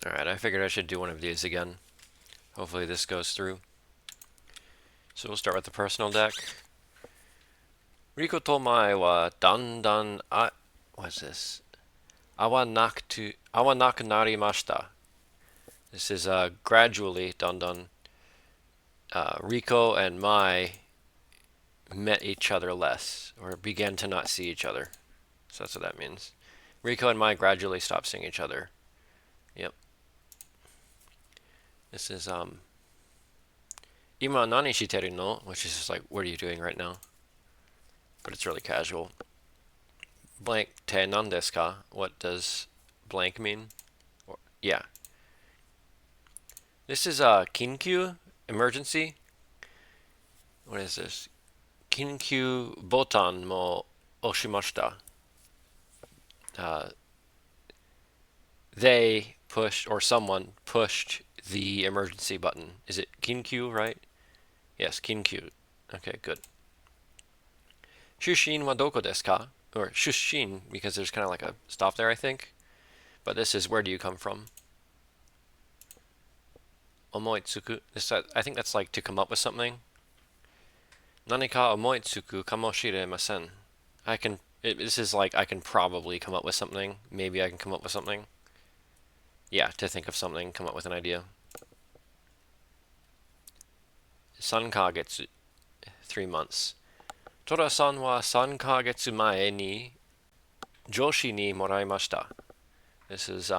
Alright, I figured I should do one of these again. Hopefully this goes through. So we'll start with the personal deck. Riko to mae wa dandan what's this? Awanaku narimashita. This is gradually dandan. Riko and Mai met each other less, or began to not see each other. So that's what that means. Riko and Mai gradually stopped seeing each other. Yep. This is Ima nani shiteru no, which is just like, what are you doing right now? But it's really casual. Blank te nan desu ka? What does blank mean? Or, yeah. This is kinkyu, emergency. What is this? Kinkyu botan mo oshimashita. They pushed, or someone pushed the emergency button. Is it kinkyu, right? Yes, kinkyu. Okay, good. Shushin wa doko desu ka? Or shushin, because there's kind of like a stop there, I think. But this is, where do you come from? Omoitsuku. I think that's like to come up with something. Nanika omoitsuku kamoshiremasen. This is like, I can probably come up with something. Maybe I can come up with something. Yeah, to think of something, come up with an idea. Sankagetsu, 3 months. Tora-san wa sankagetsu mae ni joshi ni moraimashita. This is,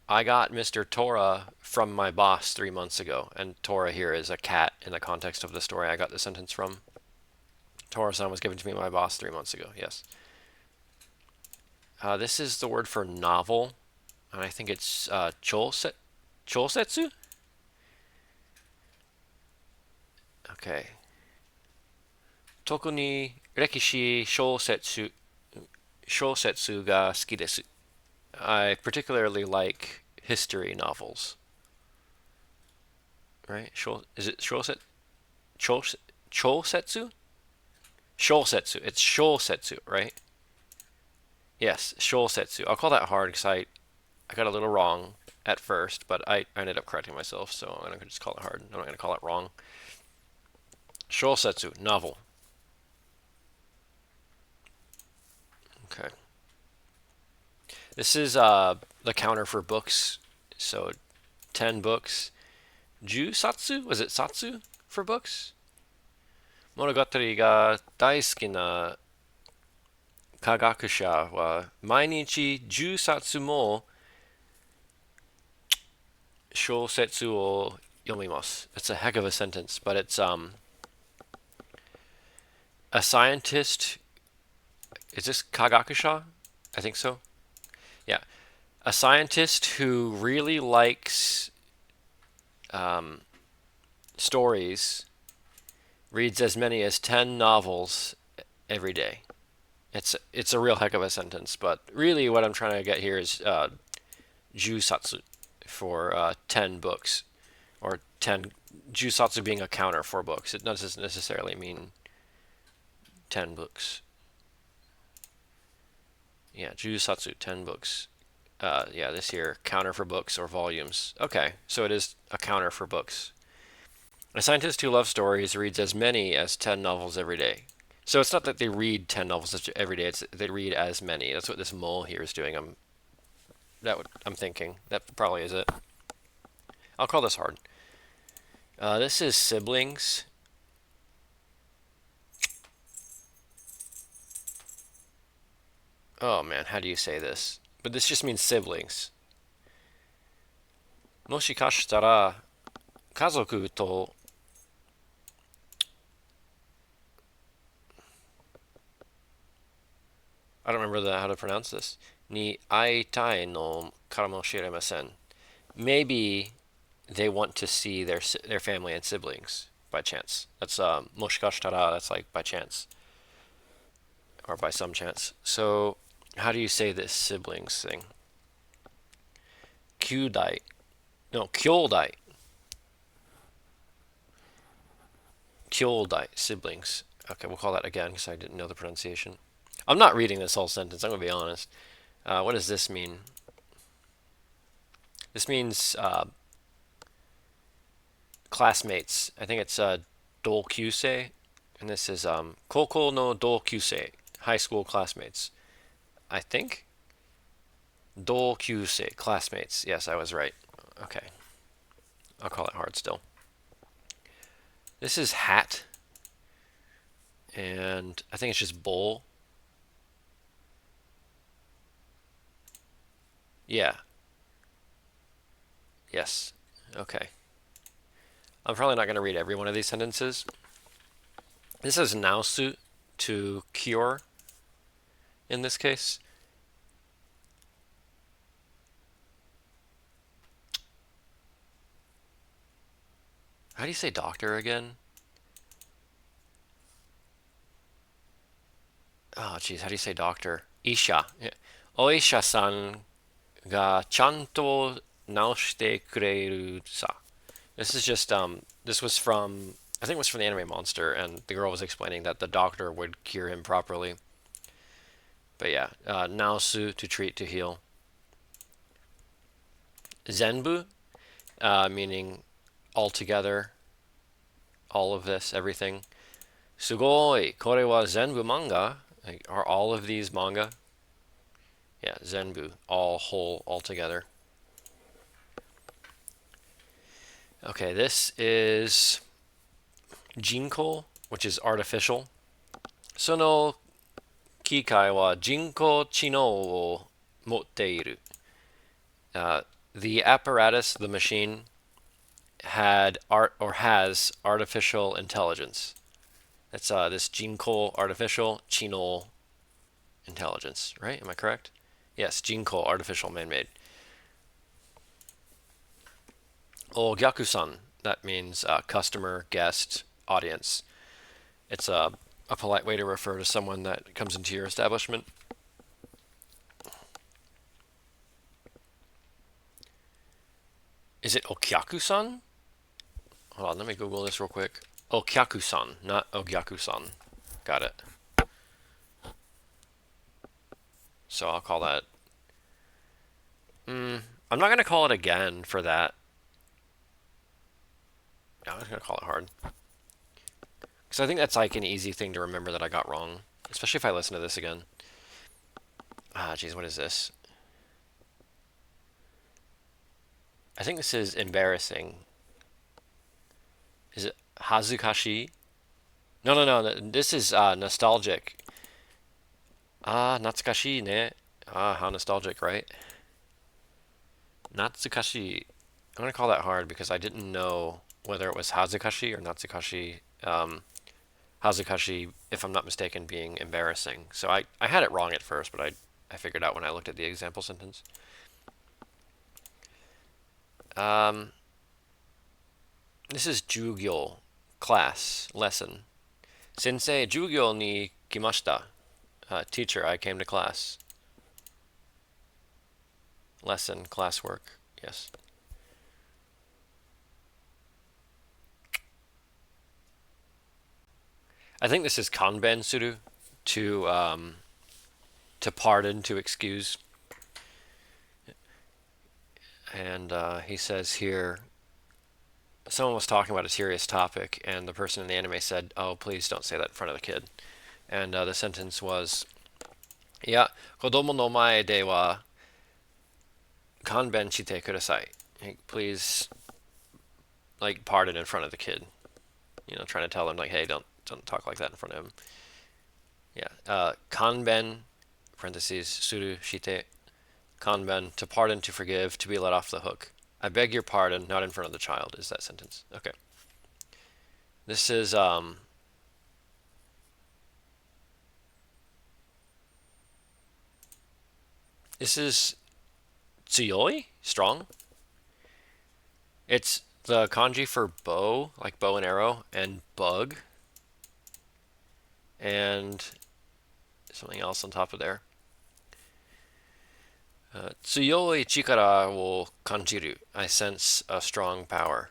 I got Mr. Tora from my boss 3 months ago, and Tora here is a cat in the context of the story I got the sentence from. Tora-san was given to me by my boss 3 months ago, yes. This is the word for novel, and I think it's chosetsu? Okay. Toku ni rekishi shosetsu ga suki desu. I particularly like history novels. Right? Is it shosetsu? Chosetsu? Shosetsu. It's shosetsu, right? Yes, shosetsu. I'll call that hard because I got a little wrong at first, but I ended up correcting myself, so I'm going to just call it hard. I'm not going to call it wrong. Shosetsu, novel. Okay. This is the counter for books. So 10 books. Jusatsu? Was it satsu for books? Monogatari ga daisuki na kagakusha wa mainichi jusatsu mo shosetsu o yomimasu. It's a heck of a sentence, but it's a scientist. Is this kagakusha? I think so. Yeah. A scientist who really likes stories reads as many as 10 novels every day. It's a real heck of a sentence, but really what I'm trying to get here is jusatsu for 10 books, or 10 jusatsu being a counter for books. It doesn't necessarily mean 10 books. Yeah, jusatsu, 10 books. Yeah, this here, counter for books or volumes. Okay, so it is a counter for books. A scientist who loves stories reads as many as 10 novels every day. So it's not that they read 10 novels every day, it's they read as many. That's what this mole here is doing. I'm thinking. That probably is it. I'll call this hard. This is siblings. Oh man, how do you say this? But this just means siblings. Moshikashitara kazoku to I don't remember how to pronounce this. Ni aitai no kamoshiremasen. Maybe they want to see their family and siblings by chance. That's moshikashitara. That's like by chance or by some chance. So how do you say this siblings thing? Kyudai. No, kyodai. Kyodai, siblings. Okay, we'll call that again because I didn't know the pronunciation. I'm not reading this whole sentence, I'm going to be honest. What does this mean? This means classmates. I think it's dokyusei, and this is koko no dokyusei, high school classmates. I think dokyusei, classmates. Yes, I was right. Okay, I'll call it hard still. This is hat, and I think it's just bowl. Yeah. Yes. Okay. I'm probably not going to read every one of these sentences. This is naosu, to cure in this case. How do you say doctor again? Oh, geez, how do you say doctor? Isha. Yeah. Oisha-san ga chanto naoshite kureru sa. This is just this was from, I think it was from the anime Monster, and the girl was explaining that the doctor would cure him properly. But yeah, naosu, to treat, to heal. Zenbu, meaning altogether, all of this, everything. Sugoi, kore wa zenbu manga. Like, are all of these manga? Yeah, zenbu, all whole, all together. Okay, this is jinko, which is artificial. Sono kikai wa jinko chino wo motteiru. The apparatus, the machine, had art or has artificial intelligence. That's this jinko, artificial, chino, intelligence, right? Am I correct? Yes, jinko, artificial, man-made. O gyakusan, that means customer, guest, audience. It's a polite way to refer to someone that comes into your establishment. Is it okyaku-san? Hold on, let me Google this real quick. Okyaku-san, not ogyaku-san. Got it. So I'll call that. I'm not going to call it again for that. I'm just going to call it hard. Because I think that's like an easy thing to remember that I got wrong. Especially if I listen to this again. Ah, geez, what is this? I think this is embarrassing. Is it hazukashi? No, no, no. This is nostalgic. Ah, natsukashi ne. Ah, how nostalgic, right? Natsukashi. I'm gonna call that hard because I didn't know whether it was hazukashi or natsukashi. Hazukashi, if I'm not mistaken, being embarrassing. So I had it wrong at first, but I figured out when I looked at the example sentence. Um, this is jugyo, class, lesson. Sensei jugyo ni kimashita. Teacher, I came to class. Lesson, classwork. Yes. I think this is kanben suru, to pardon, to excuse. And he says here, someone was talking about a serious topic, and the person in the anime said, "Oh, please don't say that in front of the kid." And the sentence was, "Ya, kodomo no mae de wa kanben shite kudasai." Please, like, pardon in front of the kid. You know, trying to tell them like, "Hey, don't talk like that in front of him." Yeah. Kanben, parentheses, suru shite, kanben, to pardon, to forgive, to be let off the hook. I beg your pardon, not in front of the child, is that sentence. Okay. This is this is tsuyoi, strong. It's the kanji for bow, like bow and arrow, and bug, and something else on top of there. Tsuyoi chikara wo kanjiru. I sense a strong power.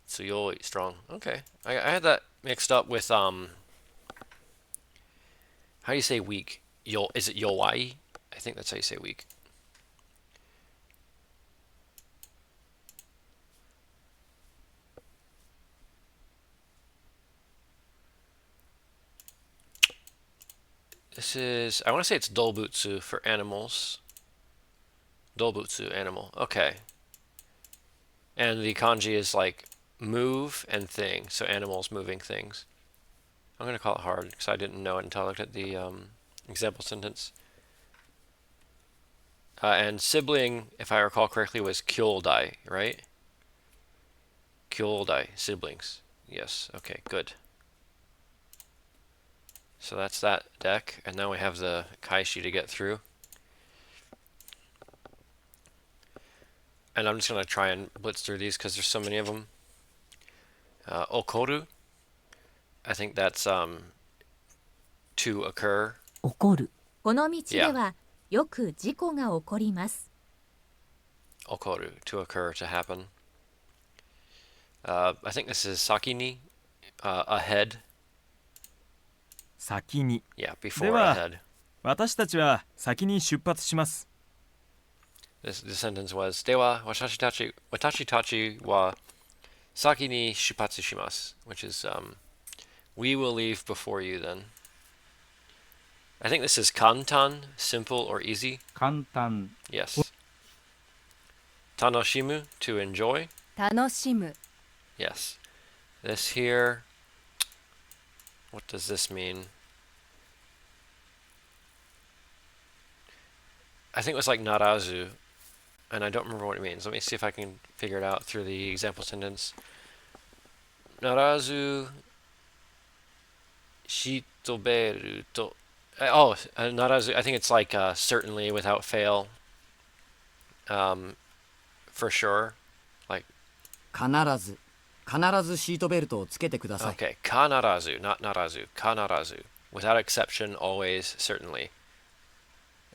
Tsuyoi, strong. Okay. I had that mixed up with how do you say weak? Is it yowai? I think that's how you say weak. This is, I want to say it's dolbutsu for animals. Dolbutsu, animal. Okay. And the kanji is like move and thing, so animals moving things. I'm going to call it hard because I didn't know it until I looked at the example sentence. And sibling, if I recall correctly, was kyodai, right? Kyodai, siblings. Yes, okay, good. So that's that deck, and now we have the kaishi to get through. And I'm just going to try and blitz through these because there's so many of them. Okoru, I think that's to occur. 起こる。この道ではよく事故が起こります。Okoru, to occur, to happen. I think this is sakini, ahead. 先に。 Yeah, で before は、 ahead. 私たちは先に出発します。The sentence was, では、私たちは先に出発します, which is, we will leave before you then. I think this is kantan, simple or easy. 簡単。 Yes. Tanoshimu, to enjoy. 楽しむ。 Yes. This here, what does this mean? I think it was like narazu, and I don't remember what it means. Let me see if I can figure it out through the example sentence. Narazu shitoberu to. Narazu. I think it's like certainly, without fail. For sure. Like 必ずシートベルトをつけてください。 okay, kanarazu, not narazu. Kanarazu, without exception, always, certainly.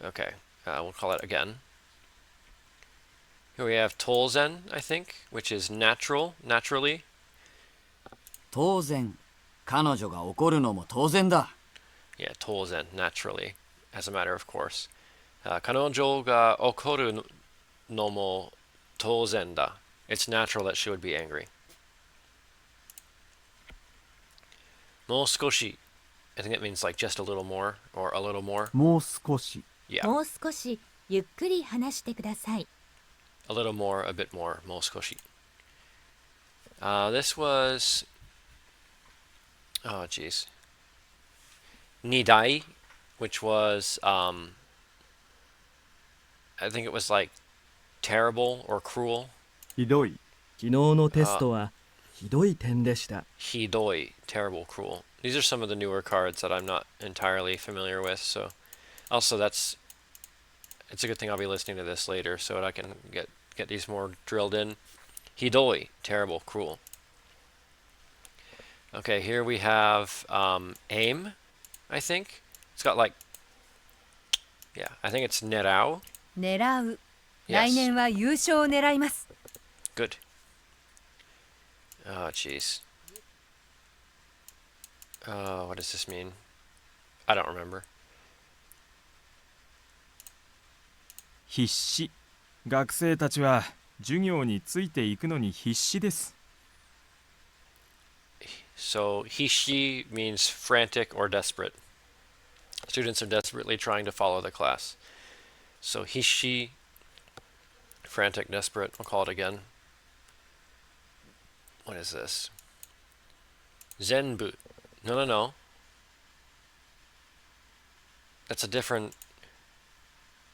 Okay, we'll call it again. Here we have tolzen, I think, which is natural, naturally. 当然。彼女が怒るのも当然だ。 Yeah, tolzen, naturally, as a matter of course. 彼女が怒るのも当然だ. It's natural that she would be angry. もう少し, I think it means like just a little more or a little more. もう少し。 Yeah, もう少しゆっくり話してください。 a little more, a bit more, もう少し. This was, oh geez, nidai, which was, I think it was like terrible or cruel. ひどい。昨日のテストはひどい点でした。 Hidoi, terrible, cruel. These are some of the newer cards that I'm not entirely familiar with, so also it's a good thing I'll be listening to this later so that I can get these more drilled in. Hidoi, terrible, cruel. Okay, here we have aim, I think. It's got like, yeah, I think it's nerao. 狙う。 Yes. 来年は優勝を狙います。 Good. Oh, jeez. What does this mean? I don't remember. 必死。学生たちは授業についていくのに必死です。 So hishi means frantic or desperate. Students are desperately trying to follow the class. So hishi, frantic, desperate. We'll call it again. What is this? Zenbu. No. That's a different.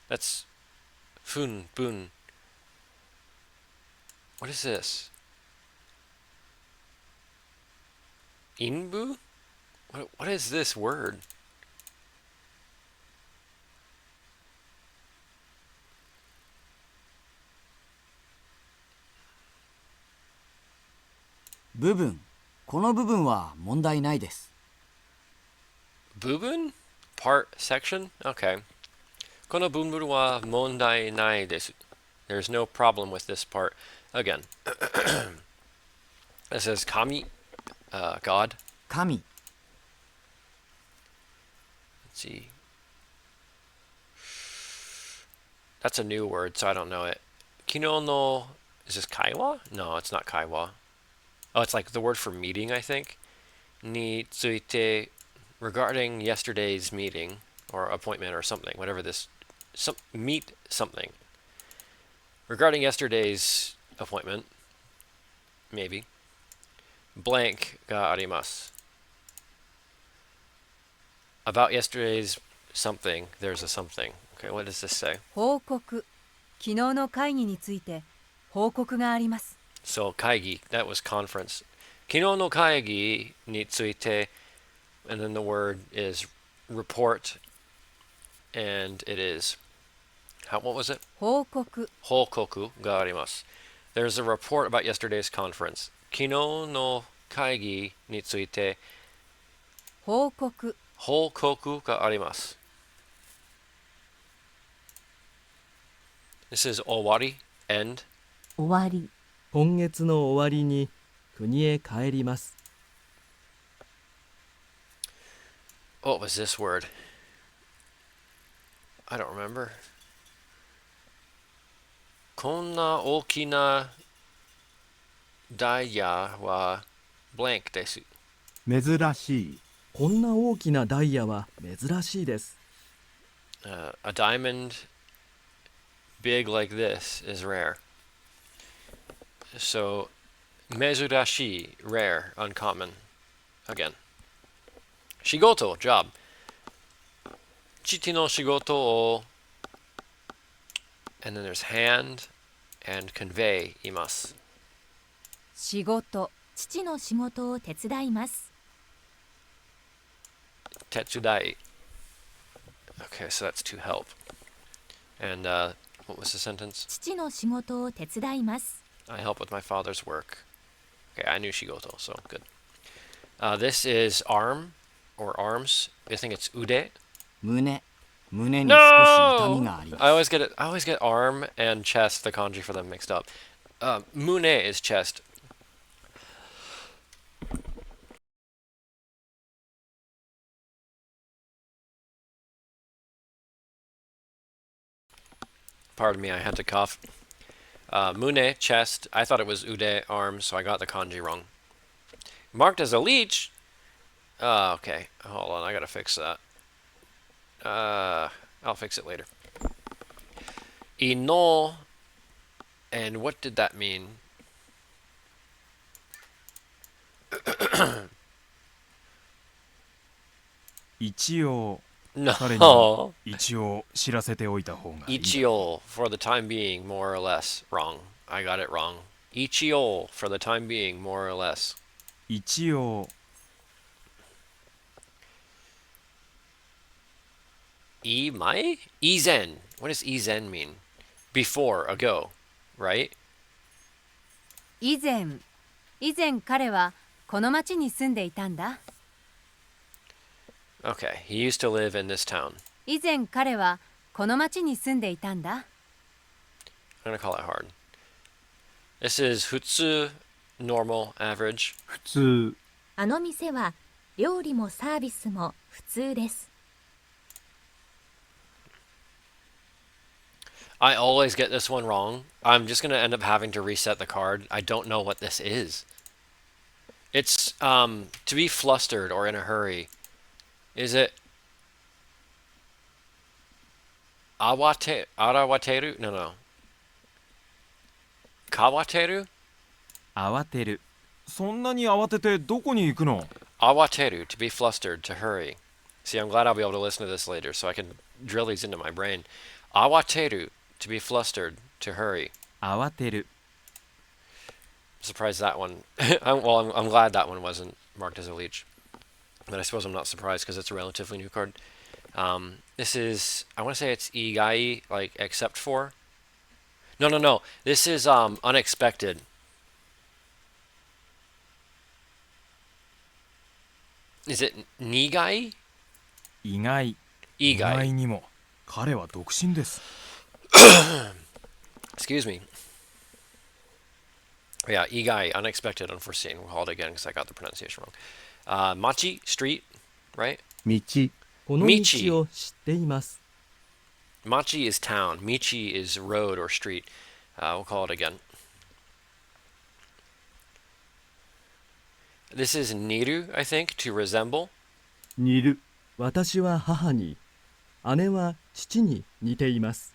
That's bun. What is this? Inbu? What is this word? Bubun. この部分は問題ないです。 Bubun? Part, section? Okay. この部分は問題ないです. There's no problem with this part. Again. It says kami, God. 神。 Let's see. That's a new word, so I don't know it. Kino no, is this kaiwa? No, it's not kaiwa. Oh, it's like the word for meeting, I think. Ni tsuite, regarding yesterday's meeting. or appointment or something, whatever this, meet something. Regarding yesterday's appointment, maybe. Blank ga arimasu. About yesterday's something, there's a something. Okay, what does this say? 報告。昨日の会議について報告があります。So, kaigi, that was conference. Kino no kaigi ni tsuite, and then the word is report, and it is, what was it? 報告。 Hokoku ga arimasu. There's a report about yesterday's conference. Kino no kaigi ni tsuite, 報告。 hokoku ga arimasu. This is owari, end. 終わり、今月の終わりに国へ帰ります。 What was this word? I don't remember. こんな大きなダイヤは blank です。珍しい。こんな大きなダイヤは珍しいです。A diamond big like this is rare. So, mezurashi, rare, uncommon. Again. Shigoto, job. Chichi no shigoto o. And then there's hand and convey imasu. 仕事。父の仕事を手伝います。 Tetsudai. Okay, so that's to help. And what was the sentence? 父の仕事を手伝います。 I help with my father's work. Okay, I knew shigoto, so good. This is arm or arms. I think it's ude. 胸に少し痛みがあり No! ます。 I always get arm and chest, the kanji for them mixed up. Mune is chest. Pardon me, I had to cough. Mune, chest. I thought it was ude, arms, so I got the kanji wrong. Marked as a leech? Okay. Hold on, I gotta fix that. I'll fix it later. Ino. And what did that mean? 一応彼に No. 一応知らせておいた方がいい。 Ichio, for the time being, more or less. Wrong. I got it wrong. Ichio, for the time being, more or less. 一応 Mai? Izen. What does izen mean? Before, ago, right? 以前彼はこの町に住んでいたんだ。 Okay, he used to live in this town. 以前彼はこの町に住んでいたんだ。 I'm gonna call it hard. This is futsu, normal, average. 普通。あの店は料理もサービスも普通です。 I always get this one wrong. I'm just gonna end up having to reset the card. I don't know what this is. It's to be flustered or in a hurry. Is it arawateru? No. Kawateru? 慌てる。そんなに慌ててどこに行くの？ Awateru, to be flustered, to hurry. See, I'm glad I'll be able to listen to this later so I can drill these into my brain. Awateru, to be flustered, to hurry. 慌てる。 Surprised that one. I'm glad that one wasn't marked as a leech. But I suppose I'm not surprised because it's a relatively new card. This is, I want to say it's igai, like except for. No. This is unexpected. Is it nigai? 意外。 Igai. にも彼は独身です。 Excuse me. Yeah, igai, unexpected, unforeseen. We'll call it again because I got the pronunciation wrong. Machi, street, right? 道。この道を知っています。 Machi is town. Michi is road or street. We'll call it again. This is niru, I think, to resemble. 似る。私は母に姉は父に似ています。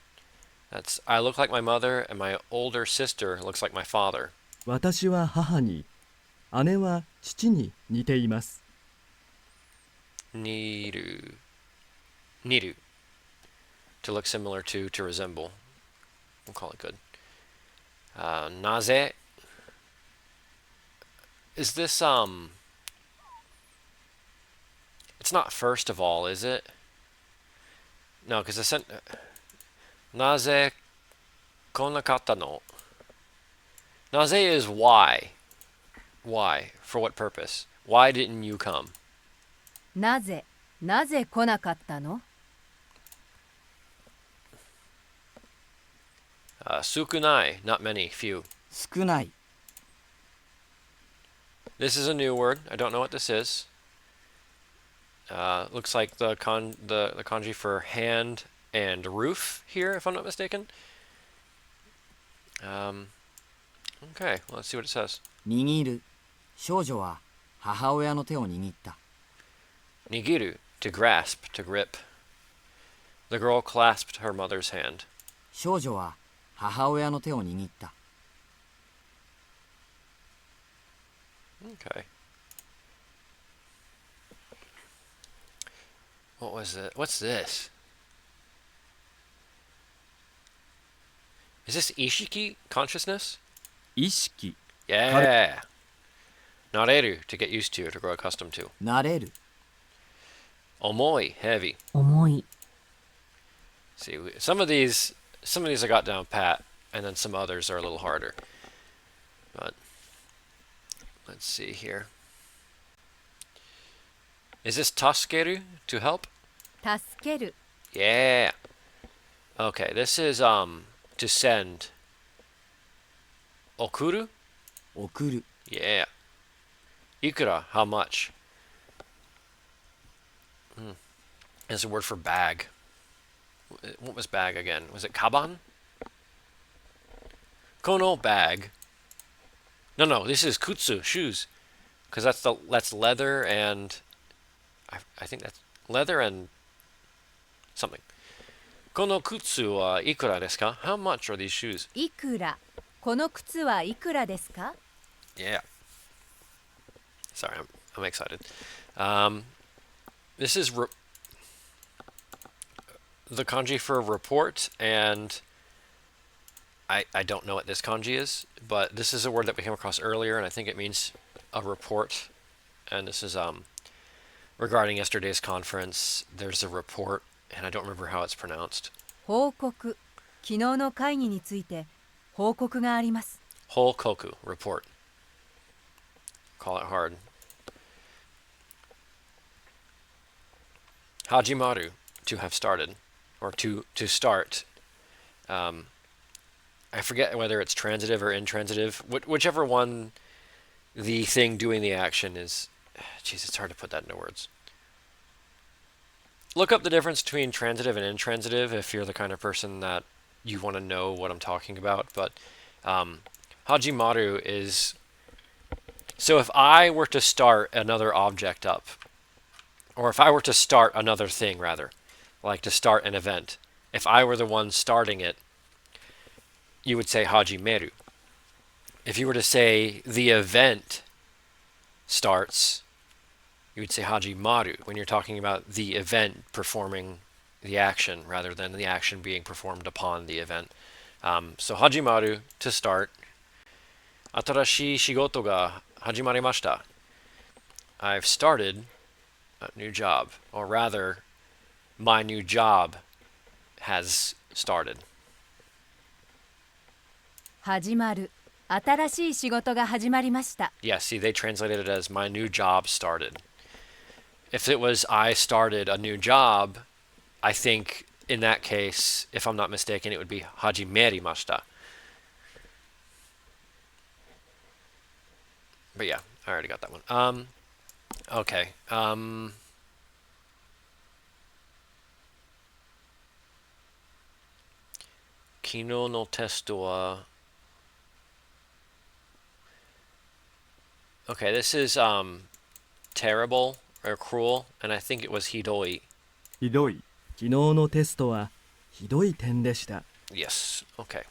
That's I look like my mother and my older sister looks like my father. 私は母に、姉は父に似ています。 Niru. Niru. To look similar to resemble. We'll call it good. Naze. Is this, it's not first of all, is it? No, because I sent, Naze konakatta no. Naze is why. Why? For what purpose? Why didn't you come? なぜ来なかったの？ Sukunai, not many, few. 少ない。 This is a new word. I don't know what this is. Looks like the kanji for hand and roof here, if I'm not mistaken. Okay, well, let's see what it says. 握る。少女は母親の手を握った。 Nigiru, to grasp, to grip. The girl clasped her mother's hand. 少女は母親の手を握った。 Okay. What was it? What's this? Is this Ishiki consciousness? 意識。 Yeah. Nareru, to get used to, to grow accustomed to. 慣れる。 Omoi, heavy. 重い。 See, some of these I got down pat, and then some others are a little harder. But let's see here. Is this taskeru, to help? 助ける。 Yeah. Okay, this is to send. Okuru? 送る。 Yeah. Ikura, how much? It's a word for bag. What was bag again? Was it kaban? Kono bag. No, this is kutsu, shoes. Because that's leather and I think that's leather and something. Kono kutsu wa ikura desu ka? How much are these shoes? いくら？この靴はいくらですか？ Yeah. Sorry, I'm excited. This is the kanji for report, and I don't know what this kanji is, but this is a word that we came across earlier, and I think it means a report. And this is regarding yesterday's conference. There's a report, and I don't remember how it's pronounced. 報告。昨日の会議について報告があります。 Hokoku, report. Call it hard. Hajimaru, to have started, or to start. I forget whether it's transitive or intransitive. Whichever one the thing doing the action is. Jeez, it's hard to put that into words. Look up the difference between transitive and intransitive if you're the kind of person that you want to know what I'm talking about. But Hajimaru is... So if I were to start another object up, or if I were to start another thing, rather, like to start an event, if I were the one starting it, you would say Hajimeru. If you were to say the event starts, you would say Hajimaru when you're talking about the event performing the action rather than the action being performed upon the event. So Hajimaru, to start. Atarashii shigoto ga hajimarimashita. I've started a new job, or rather, my new job has started. 始まる。新しい仕事が始まりました。 Yeah, see, they translated it as my new job started. If it was I started a new job, I think in that case, if I'm not mistaken, it would be hajimerimashita. But yeah, I already got that one. Okay. Kino no testo wa... Okay, this is terrible or cruel, and I think it was hidoi. ひどい。昨日のテストはひどい点でした。 Yes. Okay.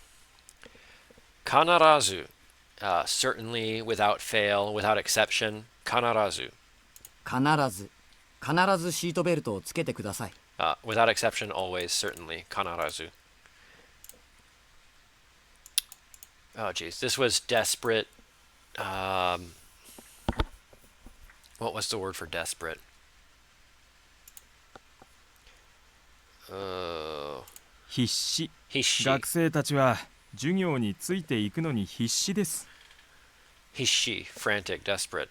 Kanarazu. Certainly, without fail, without exception. Kanarazu. 必ずシートベルトをつけてください。Without exception, always, certainly. Kanarazu. Oh, geez. This was desperate. What was the word for desperate? 必死。 Hishi. 学生たちは授業についていくのに必死です。 Hishi. Frantic, desperate.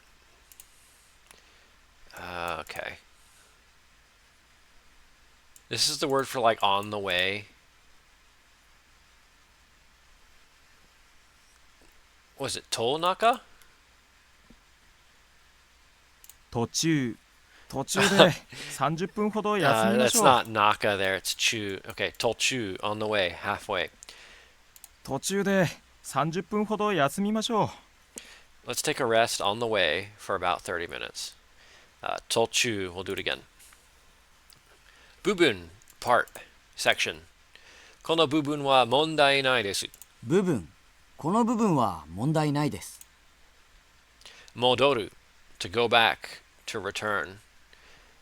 Okay. This is the word for like on the way. Was it Tolnaka? 途中で30分ほど休みま That's しょう。 not Naka there, it's Chu. Okay, Tolchu, on the way, halfway. 途中で30分ほど休みましょう。 Let's take a rest on the way for about 30 minutes. Tolchu, we'll do it again. Bubun, part, section. この部分は問題ないです。この部分は問題ないです。戻る to go back, to return.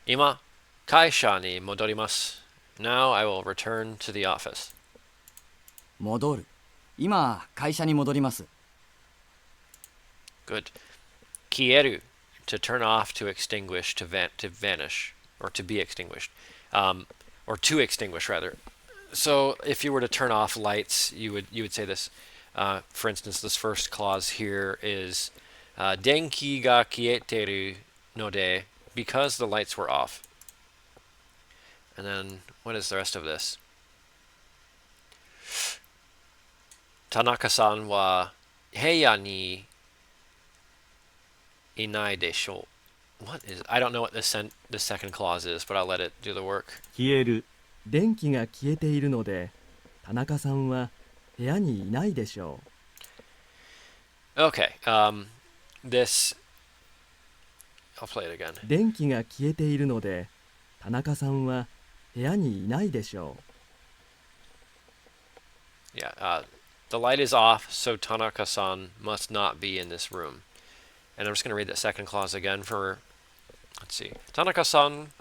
今、会社に戻ります。Now I will return to the office. 戻る。今、会社に戻ります。Good. 消える to turn off, to extinguish, to vanish, or to be extinguished. Or to extinguish, rather. So if you were to turn off lights, you would say this. For instance, this first clause here is 電気が消えてるので because the lights were off. And then what is the rest of this? Tanaka-san wa heya ni inai desho. What is? I don't know what the second clause is, but I'll let it do the work. 消える、電気が消えているので田中さんは部屋にいないでしょう。 Okay. This. I'll play it again. 電気が消えているので田中さんは部屋にいないでしょう。 Yeah. The light is off, so Tanaka-san must not be in this room. And I'm just going to read that second clause again for. Let's see. Tanaka-san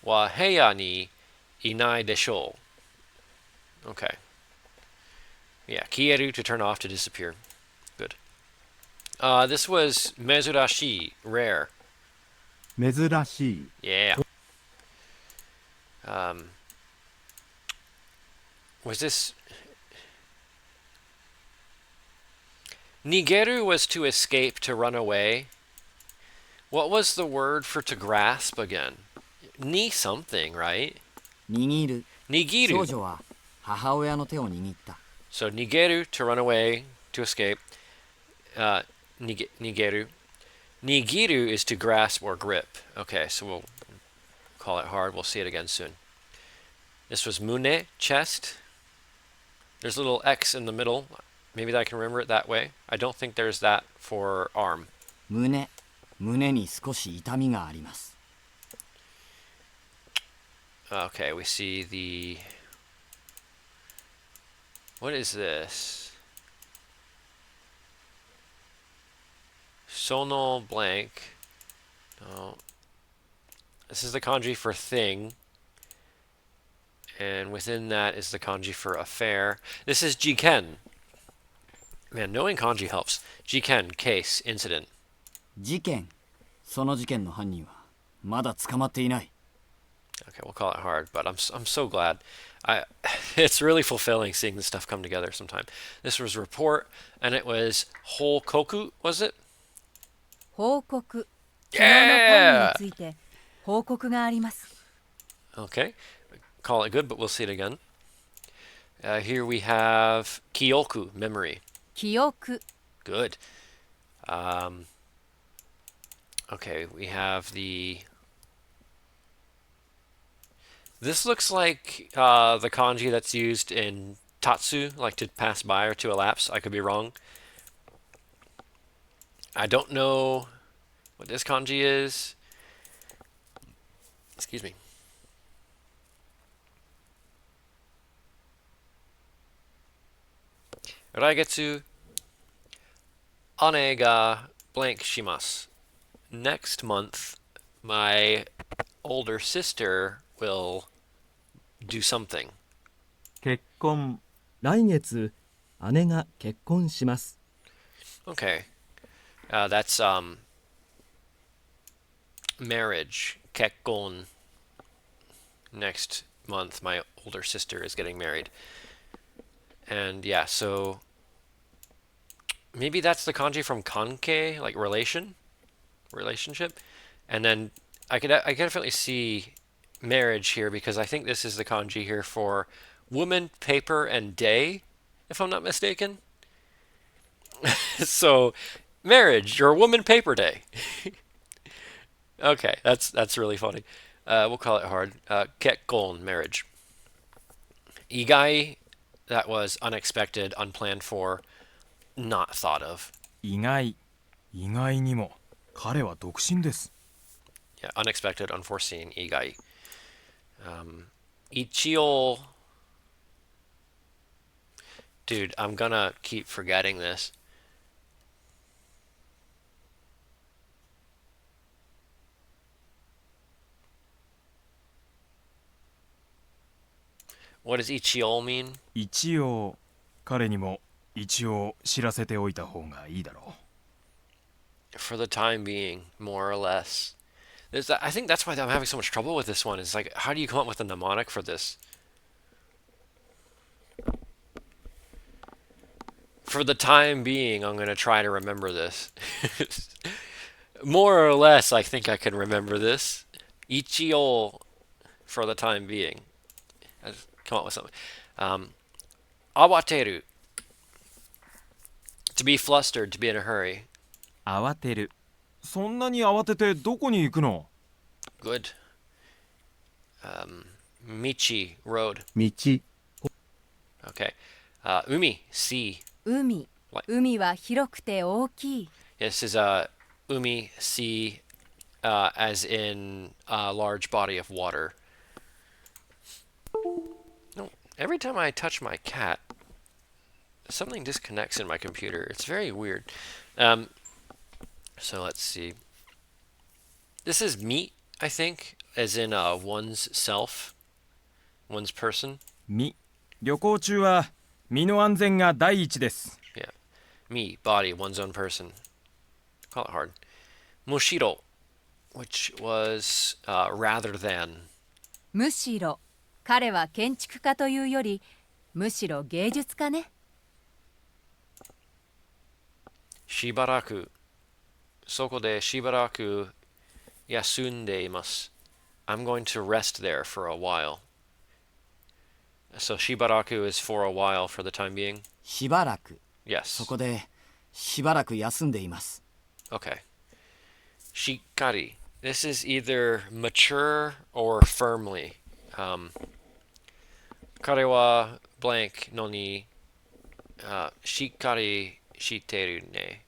wa heya ni inai desho. Okay. Yeah, kieru to turn off, to disappear. Good. This was mezurashi, rare. 珍しい、 Yeah. Was this... Nigeru was to escape, to run away. What was the word for to grasp again? Ni something, right? 握る。少 Nigiru. 女は母親の手を握った。So nigeru, to run away, to escape. Nigeru. Nigiru is to grasp or grip. Okay, so we'll call it hard. We'll see it again soon. This was mune, chest. There's a little X in the middle. Maybe I can remember it that way. I don't think there's that for arm. 胸に少し痛みがあります。 Okay, we see the... What is this? Sono blank. No. This is the kanji for thing. And within that is the kanji for affair. This is jiken. Man, knowing kanji helps. Jiken, case, incident. 事件。その事件の犯人はまだ捕まっていない。 Okay, we'll call it hard, but I'm so glad. It's really fulfilling seeing this stuff come together sometime. This was report, and it was whole koku, was it? 報告。昨日の会議について報告があります。 Okay, call it good, but we'll see it again. Here we have kyoku, memory. 記憶。 Good. Okay, we have the... This looks like the kanji that's used in tatsu, like to pass by or to elapse. I could be wrong. I don't know what this kanji is. Excuse me. 来月、姉が blank します. Next month, my older sister will do something. 結婚、来月姉が結婚します。 Okay. That's marriage. 結婚. Next month, my older sister is getting married. And yeah, so maybe that's the kanji from kanke, like relationship. And then I definitely see marriage here because I think this is the kanji here for woman, paper, and day, if I'm not mistaken. So marriage, your woman paper day. Okay, that's really funny. We'll call it hard. Kekkon, marriage. Igai, that was unexpected, unplanned for, not thought of. 意外、意外にも彼は独身です。 Yeah, unexpected, unforeseen, igai. Ichio. Dude, I'm gonna keep forgetting this. What does ichio mean? 一応彼にも一応知らせておいた方がいいだろ For the time being, more or less. I think that's why I'm having so much trouble with this one. Is like, how do you come up with a mnemonic for this? For the time being, I'm going to try to remember this. More or less, I think I can remember this. Ichio, for the time being. Let's come up with something. Awateru. To be flustered, to be in a hurry. う。慌てる。そんなに慌ててどこに行くの？ Good. Michi, road. 道、 Okay. Umi, sea. 海。海は広くて大きい。 This is umi, sea, as in a large body of water. No, every time I touch my cat, something disconnects in my computer. It's very weird. So let's see. This is meet, I think, as in one's self, one's person. 身。旅行中は身の安全が第一です。 Yeah. Me, body, one's own person. Call it hard. Mushiro, which was rather than. むしろ彼は建築家というよりむしろ芸術家ね。 Shibaraku. そこで shibaraku yasundeimasu. I'm going to rest there for a while. So shibaraku is for a while for the time being. しばらく Yes. そこでしばらく休んでいます。 Okay. Shikari. This is either mature or firmly. 彼は blank のに しっかりしてるね.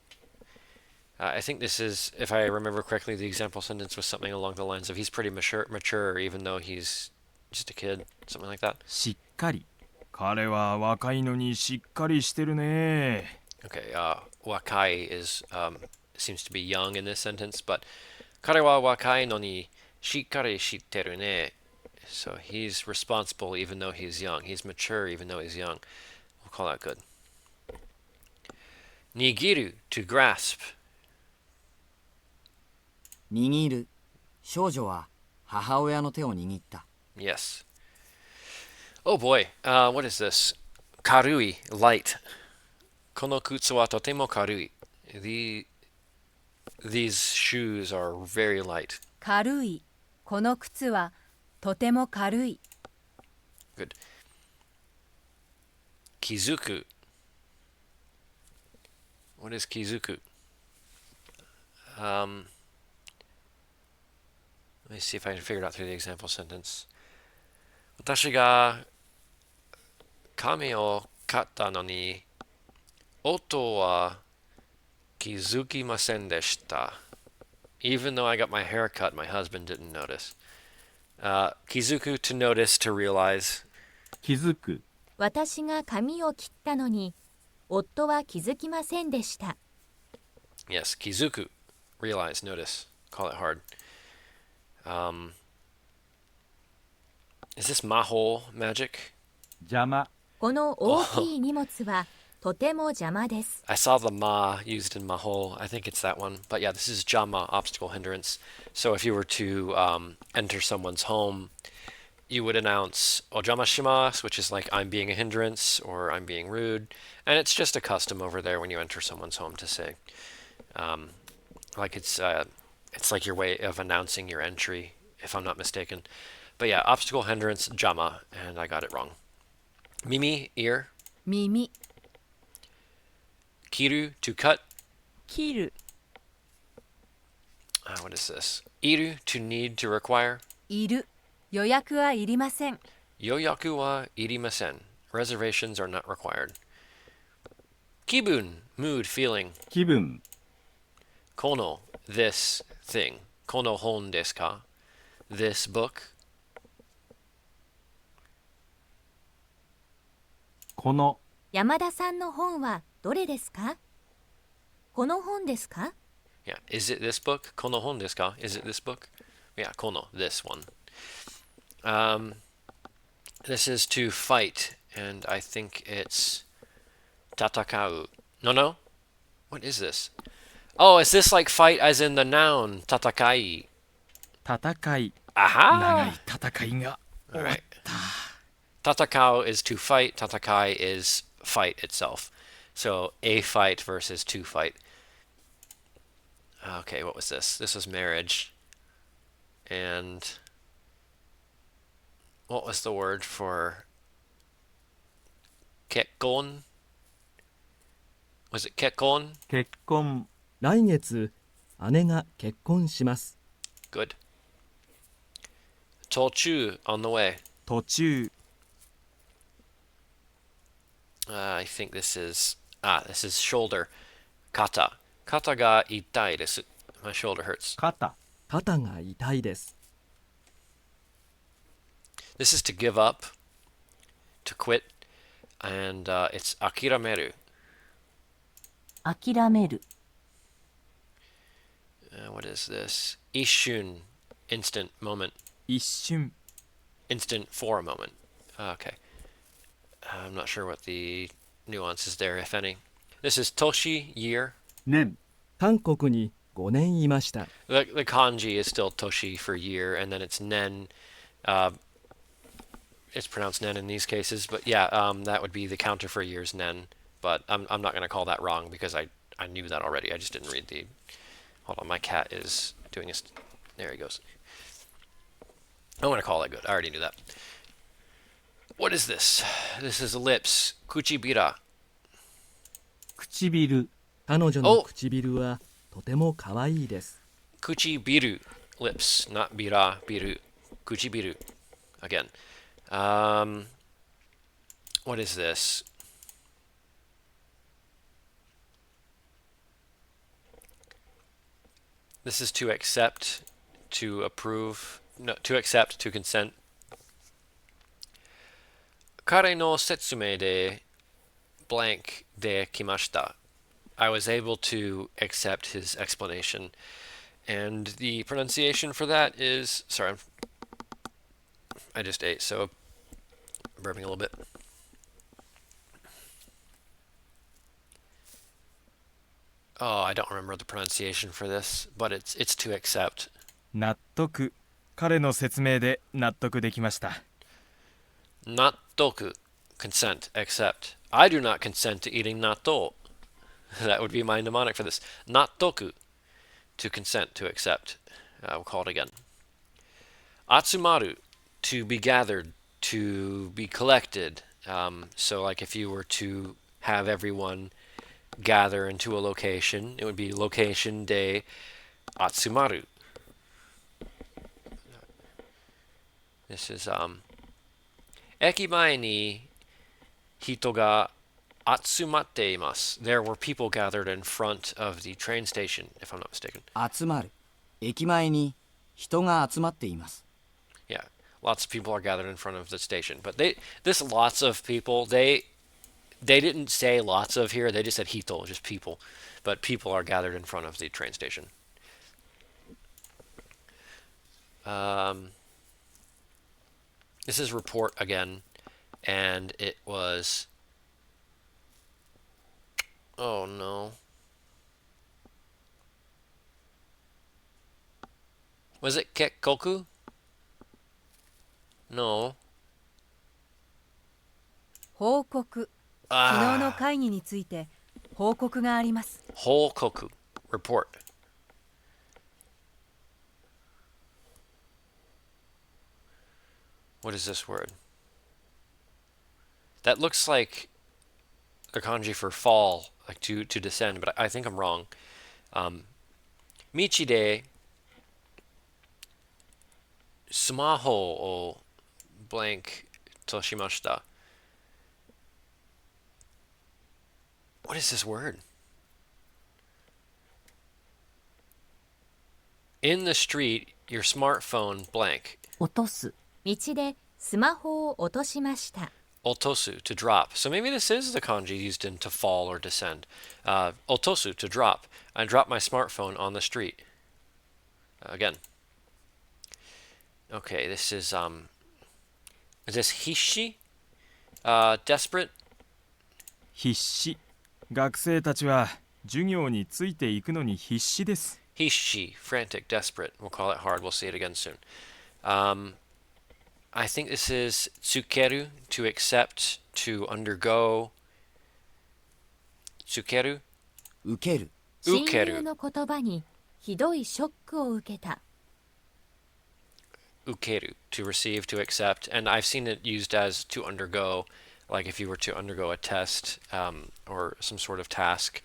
I think this is, if I remember correctly, the example sentence was something along the lines of he's pretty mature even though he's just a kid, something like that. しっかり。彼は若いのにしっかりしてるね。 Okay, wakai is seems to be young in this sentence, but 彼は若いのにしっかりしてるね. So he's responsible even though he's young. He's mature even though he's young. We'll call that good. Nigiru, to grasp. 握る。少女は母親の手を握った。 Yes. Oh boy, what is this? Karui, light. この靴はとても軽い. These shoes are very light. 軽い。この靴はとても軽い。 Good. Kizuku. What is kizuku? Let me see if I can figure it out through the example sentence. 私が髪を買ったのに、夫は気づきませんでした. Even though I got my hair cut, my husband didn't notice. Kizuku, to notice, to realize. 気づく、私が髪を切ったのに夫は気づきませんでした。 Yes, kizuku. Realize, notice, call it hard. Is this maho magic? 邪魔、この大きい荷物はとても邪魔です。 I saw the ma used in maho. I think it's that one. But yeah, this is jama, obstacle, hindrance. So if you were to enter someone's home, you would announce ojama shimasu, which is like I'm being a hindrance or I'm being rude. And it's just a custom over there when you enter someone's home to say, like it's like your way of announcing your entry, if I'm not mistaken. But yeah, obstacle, hindrance, jama, and I got it wrong. Mimi, ear. 耳、 Kiru, to cut. 切る、 What is this? Iru, to need, to require. いる、予約はいりません。 Yoyaku wa irimasen. Reservations are not required. Kibun, mood, feeling. 気分、 Kono, this thing. Kono hon desu ka? This book. この、山田さんの本はどれですか？この本ですか？ Yeah. Is it this book? Kono hon desu ka? Is it this book? Yeah, kono, this one. This is to fight, and I think it's tatakau. No. What is this? Oh, is this like fight as in the noun tatakai? 戦い、 Aha! 長い戦いが All right. Tatakao is to fight. Tatakai is fight itself. So a fight versus to fight. Okay, what was this? This was marriage. And what was the word for kekkon? Was it kekkon? 結婚、来月姉が結婚します。 Good. Tochu, on the way. 途中、 I think this is shoulder. Kata. Kata ga itai desu. My shoulder hurts. 肩、肩が痛いです。 This is to give up, to quit, and it's akirameru. 諦める、 What is this? Ishun, instant, moment. 一瞬、 Instant for a moment. Okay. I'm not sure what the nuance is there, if any. This is toshi, year. 年、韓国に5年いました。 The kanji is still toshi for year, and then it's nen. It's pronounced nen in these cases, but yeah, that would be the counter for years, nen. But I'm not going to call that wrong because I knew that already. I just didn't read the... Hold on, my cat is doing this. There he goes. I'm going to call that good. I already knew that. What is this? This is lips. Kuchibira. 唇、彼女の唇はとても可愛いです。 Kuchibiru. Lips, not bira, biru. Kuchibiru. Again. What is this? This is to accept, to approve, no, to accept, to consent. Kare no setsume de blank de kimashita. I was able to accept his explanation. And the pronunciation for that is, sorry, I just ate, so I'm burping a little bit. Oh, I don't remember the pronunciation for this, but it's to accept. 納得、彼の説明で納得できました。 Nattoku, consent, accept. I do not consent to eating natto. That would be my mnemonic for this. Nattoku, to consent, to accept. We'll call it again. Atsumaru, to be gathered, to be collected. So like if you were to have everyone gather into a location, it would be location de atsumaru. This is Ekibae ni hito ga atsumatte imasu. There were people gathered in front of the train station, if I'm not mistaken. 集まる。駅前に人が集まっています。 Yeah, lots of people are gathered in front of the station. But this lots of people, They didn't say lots of here. They just said hito, just people. But people are gathered in front of the train station. Um, this is report again, and it was. Oh no. Was it Kekkoku? No. 報告。昨日の会議について報告があります。Hokoku. Report. What is this word? That looks like the kanji for fall, like to descend, but I think I'm wrong. Michi de smaho o blank toshimashita. What is this word? In the street, your smartphone blank. 落とす。道でスマホを落としました。Otosu, to drop. So maybe this is the kanji used in to fall or descend. Otosu, to drop. I dropped my smartphone on the street. Again. Okay, this is this hishi? Desperate? 必死。学生たちは授業についていくのに必死です。Hishi, frantic, desperate. We'll call it hard. We'll see it again soon. I think this is tsukeru, to accept, to undergo. Tsukeru? 受ける。親友の言葉にひどいショックを受けた。Ukeru, to receive, to accept. And I've seen it used as to undergo, like if you were to undergo a test or some sort of task.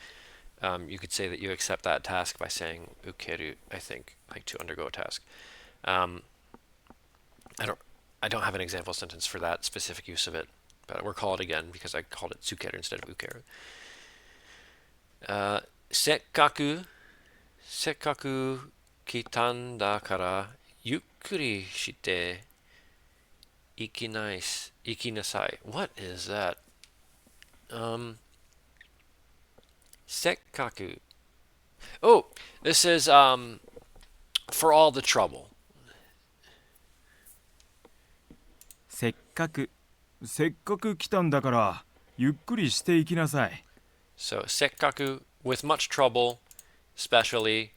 You could say that you accept that task by saying ukeru, I think, like to undergo a task. I don't have an example sentence for that specific use of it, but we'll call it again because I called it tsukeru instead of ukeru. Sekkaku kitan dakara yukkuri shite ikinasai. What is that? Sekkaku. Oh, this is for all the trouble. せっかく来たんだからゆっくりしていきなさい。 So sekkaku, with much trouble, especially,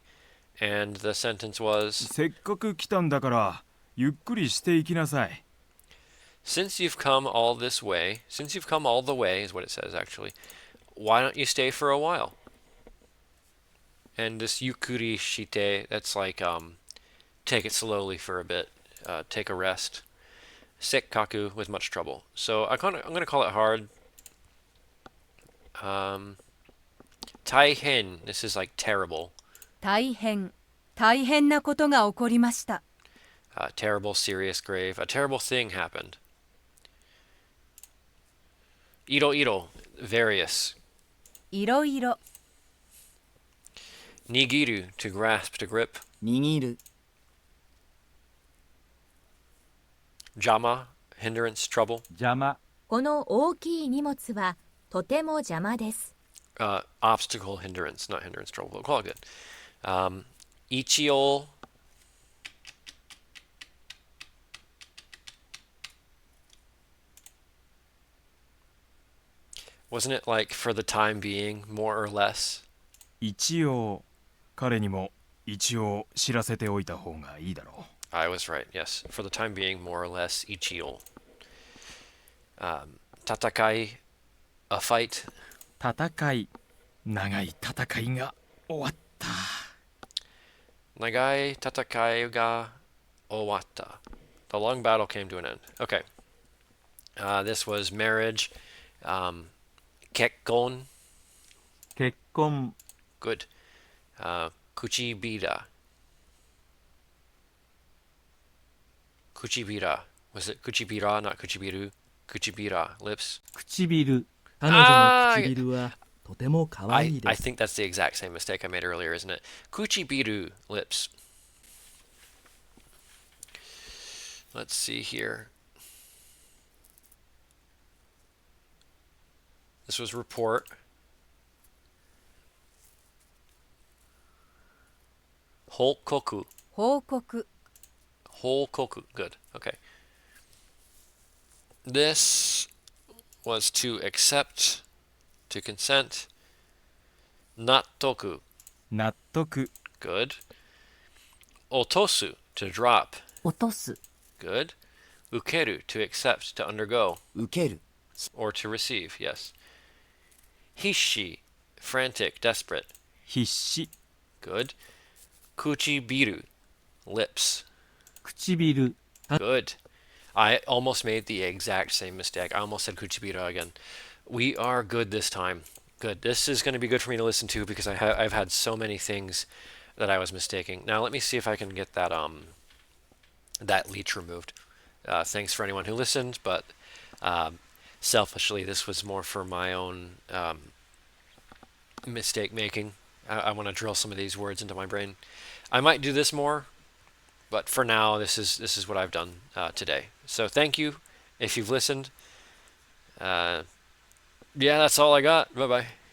and the sentence was せっかく来たんだからゆっくりしていきなさい。 since you've come all this way, since you've come all the way is what it says actually. Why don't you stay for a while? And this yukuri shite, that's like take it slowly for a bit, take a rest. Sekkaku, with much trouble. So I'm going to call it hard. Taihen, this is like terrible. 大変なことが起こりました。Terrible, serious, grave. A terrible thing happened. Iro, various. いろいろ。 Nigiru, to grasp, to grip. 握る。 Jama, hindrance, trouble. 邪魔、この大きい荷物はとても邪魔です。Obstacle, hindrance, not hindrance, trouble. We'll call it good. Ichiol. Wasn't it like for the time being, more or less? 一応彼にも一応知らせておいた方がいいだろう。 I was right, yes. For the time being, more or less, ichiol. Tatakai, a fight. 戦い長い戦いが終わった。 Nagai tatakai ga owatta. The long battle came to an end. Okay. This was marriage. Kekkon. 結婚、 Good. Kuchibira. Kuchibira. Was it kuchibira, not kuchibiru? Kuchibira. Lips. 唇、彼女の唇はとても可愛いで I す。 think that's the exact same mistake I made earlier, isn't it? Kuchibiru. Lips. Let's see here. This was report. 報告. 報告 Hokoku. Good. Okay. This was to accept, to consent. Nattoku. 納得 Good. Otosu, to drop. 落とす Good. Ukeru, to accept, to undergo, 受ける or to receive. Yes. Hishi, frantic, desperate. 必死 Good. Kuchibiru, lips. 唇 Good. I almost made the exact same mistake. I almost said Kuchibira again. We are good this time. Good. This is going to be good for me to listen to because I've had so many things that I was mistaking. Now let me see if I can get that leech removed. Thanks for anyone who listened, but selfishly, this was more for my own mistake making. I want to drill some of these words into my brain. I might do this more, but for now, this is what I've done today. So thank you if you've listened. Yeah, that's all I got. Bye bye.